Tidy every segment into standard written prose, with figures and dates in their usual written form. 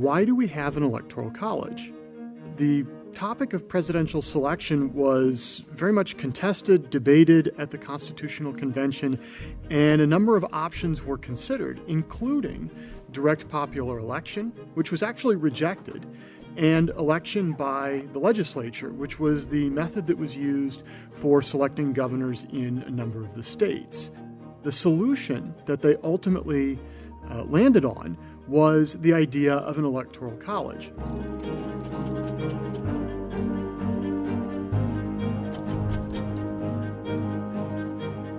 why do we have an electoral college? The topic of presidential selection was very much contested, debated at the Constitutional Convention, and a number of options were considered, including direct popular election, which was actually rejected, and election by the legislature, which was the method that was used for selecting governors in a number of the states. The solution that they ultimately landed on was the idea of an electoral college.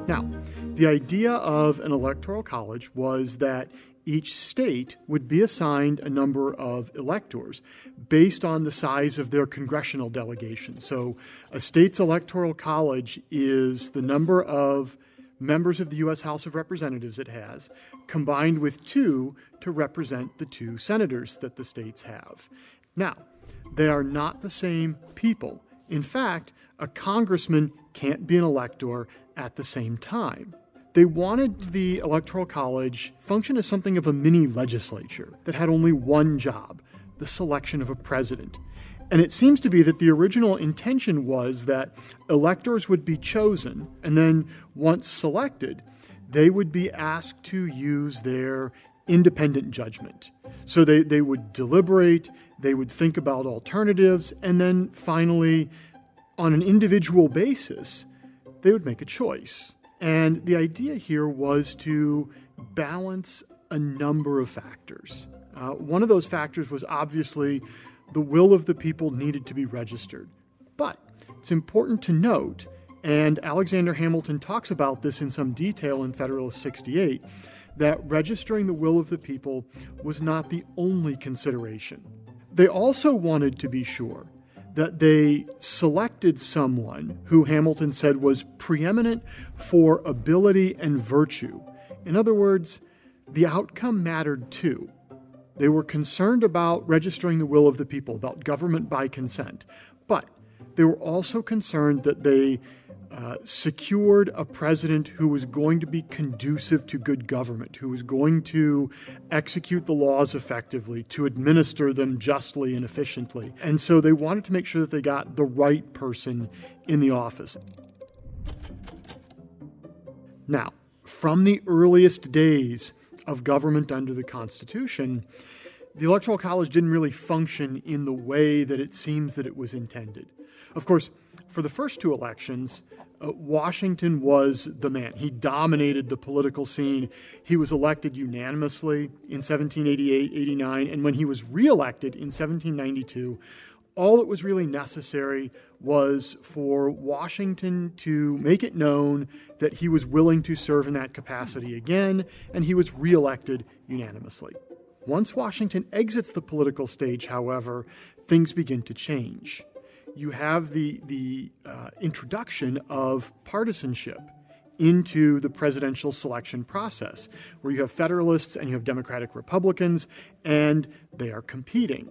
Now, the idea of an electoral college was that each state would be assigned a number of electors based on the size of their congressional delegation. So a state's electoral college is the number of members of the U.S. House of Representatives it has, combined with 2 to represent the 2 senators that the states have. Now, they are not the same people. In fact, a congressman can't be an elector at the same time. They wanted the Electoral College function as something of a mini legislature that had only one job, the selection of a president. And it seems to be that the original intention was that electors would be chosen, and then once selected, they would be asked to use their independent judgment. So they would deliberate, they would think about alternatives, and then finally, on an individual basis, they would make a choice. And the idea here was to balance a number of factors. One of those factors was obviously the will of the people needed to be registered. But it's important to note, and Alexander Hamilton talks about this in some detail in Federalist 68, that registering the will of the people was not the only consideration. They also wanted to be sure that they selected someone who Hamilton said was preeminent for ability and virtue. In other words, the outcome mattered too. They were concerned about registering the will of the people, about government by consent, but they were also concerned that they secured a president who was going to be conducive to good government, who was going to execute the laws effectively, to administer them justly and efficiently. And so they wanted to make sure that they got the right person in the office. Now, from the earliest days of government under the Constitution, the Electoral College didn't really function in the way that it seems that it was intended. Of course, for the first 2 elections, Washington was the man. He dominated the political scene. He was elected unanimously in 1788, 89, and when he was reelected in 1792, all that was really necessary was for Washington to make it known that he was willing to serve in that capacity again, and he was reelected unanimously. Once Washington exits the political stage, however, things begin to change. You have the introduction of partisanship into the presidential selection process, where you have Federalists and you have Democratic Republicans, and they are competing.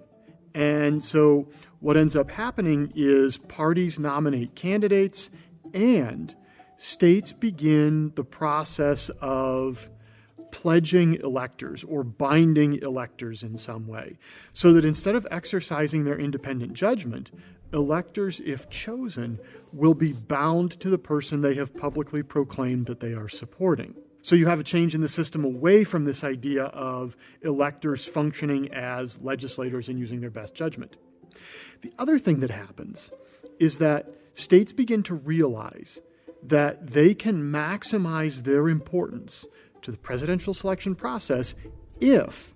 And so what ends up happening is parties nominate candidates, and states begin the process of pledging electors or binding electors in some way, so that instead of exercising their independent judgment, electors, if chosen, will be bound to the person they have publicly proclaimed that they are supporting. So you have a change in the system away from this idea of electors functioning as legislators and using their best judgment. The other thing that happens is that states begin to realize that they can maximize their importance to the presidential selection process if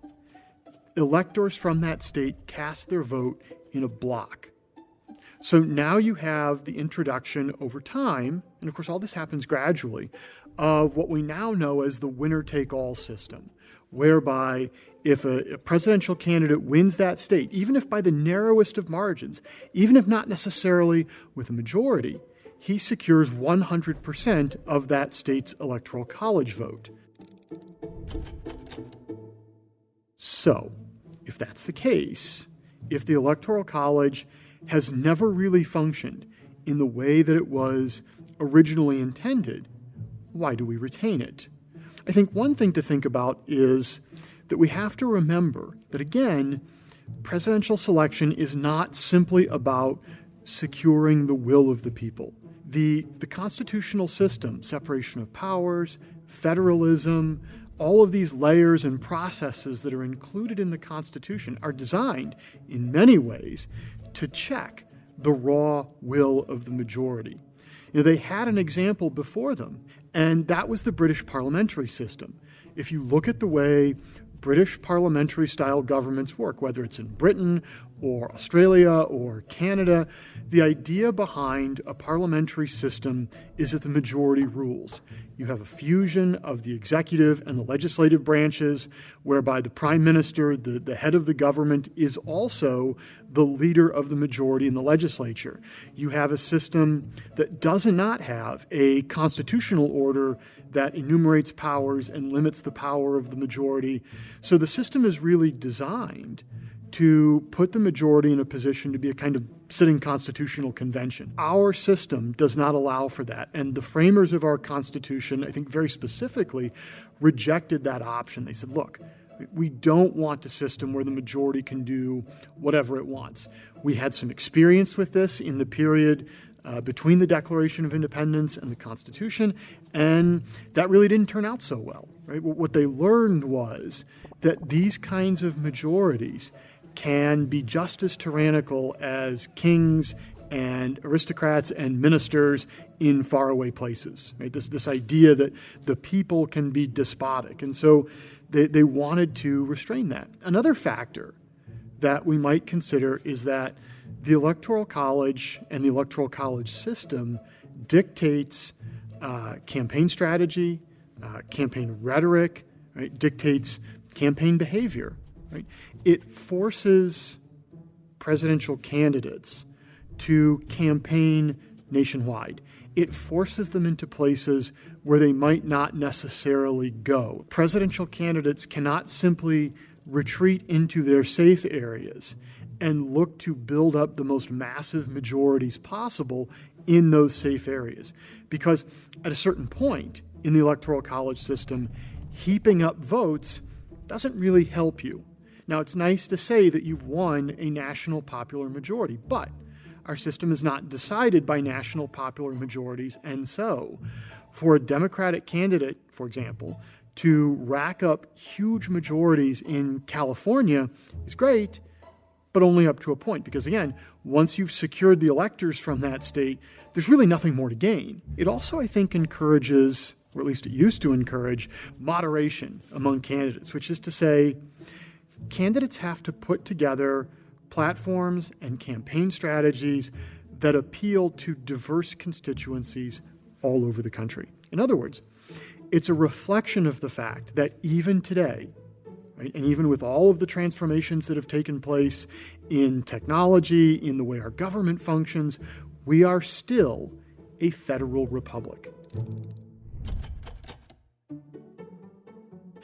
electors from that state cast their vote in a block. So now you have the introduction over time, and of course all this happens gradually, of what we now know as the winner-take-all system, whereby if a presidential candidate wins that state, even if by the narrowest of margins, even if not necessarily with a majority, he secures 100% of that state's electoral college vote. So, if that's the case, if the Electoral College has never really functioned in the way that it was originally intended, why do we retain it? I think one thing to think about is that we have to remember that, again, presidential selection is not simply about securing the will of the people. The constitutional system, separation of powers, federalism, all of these layers and processes that are included in the Constitution are designed, in many ways, to check the raw will of the majority. They had an example before them, and that was the British parliamentary system. If you look at the way British parliamentary-style governments work, whether it's in Britain or Australia or Canada, the idea behind a parliamentary system is that the majority rules. You have a fusion of the executive and the legislative branches, whereby the prime minister, the head of the government, is also the leader of the majority in the legislature. You have a system that does not have a constitutional order that enumerates powers and limits the power of the majority. So the system is really designed to put the majority in a position to be a kind of sitting constitutional convention. Our system does not allow for that. And the framers of our Constitution, I think very specifically, rejected that option. They said, look, we don't want a system where the majority can do whatever it wants. We had some experience with this in the period between the Declaration of Independence and the Constitution, and that really didn't turn out so well. Right? What they learned was that these kinds of majorities can be just as tyrannical as kings and aristocrats and ministers in faraway places. Right? This idea that the people can be despotic. And so they wanted to restrain that. Another factor that we might consider is that the Electoral College and the Electoral College system dictates campaign strategy, campaign rhetoric, right? Dictates campaign behavior. Right? It forces presidential candidates to campaign nationwide. It forces them into places where they might not necessarily go. Presidential candidates cannot simply retreat into their safe areas and look to build up the most massive majorities possible in those safe areas. Because at a certain point in the Electoral College system, heaping up votes doesn't really help you. Now, it's nice to say that you've won a national popular majority, but our system is not decided by national popular majorities, and so for a Democratic candidate, for example, to rack up huge majorities in California is great, but only up to a point, because again, once you've secured the electors from that state, there's really nothing more to gain. It also, I think, encourages, or at least it used to encourage, moderation among candidates, which is to say, candidates have to put together platforms and campaign strategies that appeal to diverse constituencies all over the country. In other words, it's a reflection of the fact that even today, right, and even with all of the transformations that have taken place in technology, in the way our government functions, we are still a federal republic.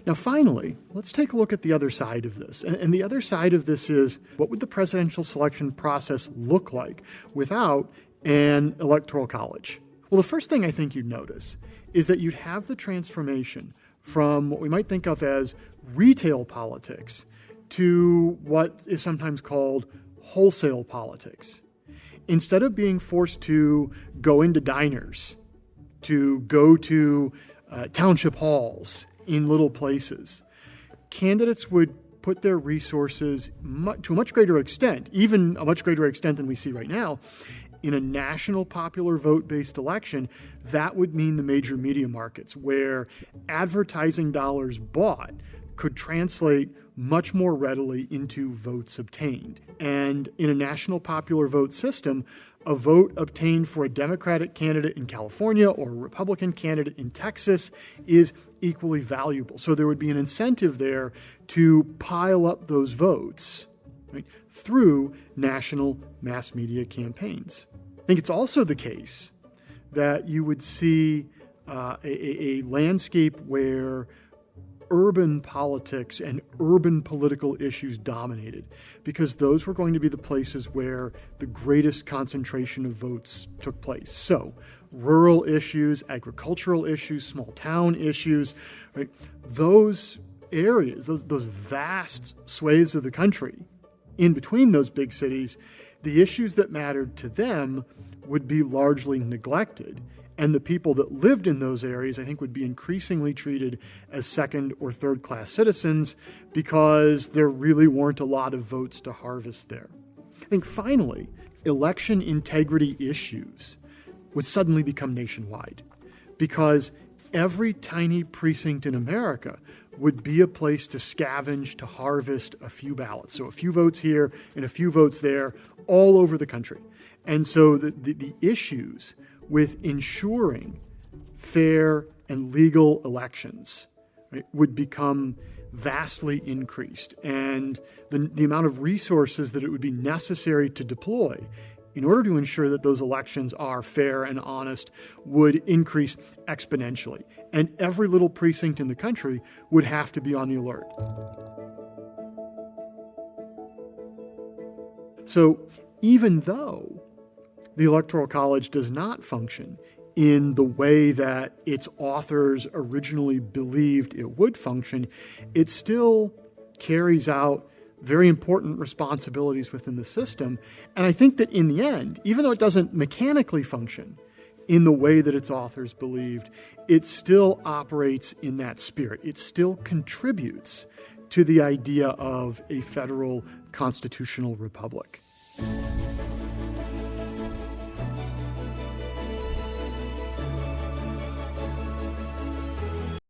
Now, finally, let's take a look at the other side of this. And the other side of this is, what would the presidential selection process look like without an electoral college? Well, the first thing I think you'd notice is that you'd have the transformation from what we might think of as retail politics to what is sometimes called wholesale politics. Instead of being forced to go into diners, to go to township halls in little places, candidates would put their resources to a much greater extent, even a much greater extent than we see right now, in a national popular vote-based election. That would mean the major media markets, where advertising dollars bought could translate much more readily into votes obtained. And in a national popular vote system, a vote obtained for a Democratic candidate in California or a Republican candidate in Texas is equally valuable. So there would be an incentive there to pile up those votes, right, through national mass media campaigns. I think it's also the case that you would see a landscape where urban politics and urban political issues dominated, because those were going to be the places where the greatest concentration of votes took place. So rural issues, agricultural issues, small town issues, right? Those areas, those vast swathes of the country in between those big cities, the issues that mattered to them would be largely neglected. And the people that lived in those areas, I think, would be increasingly treated as second or third class citizens because there really weren't a lot of votes to harvest there. I think finally, election integrity issues would suddenly become nationwide because every tiny precinct in America would be a place to scavenge, to harvest a few ballots. So a few votes here and a few votes there all over the country. And so the issues with ensuring fair and legal elections, right, would become vastly increased. And the amount of resources that it would be necessary to deploy in order to ensure that those elections are fair and honest would increase exponentially. And every little precinct in the country would have to be on the alert. So even though the Electoral College does not function in the way that its authors originally believed it would function, it still carries out very important responsibilities within the system. And I think that in the end, even though it doesn't mechanically function in the way that its authors believed, it still operates in that spirit. It still contributes to the idea of a federal constitutional republic.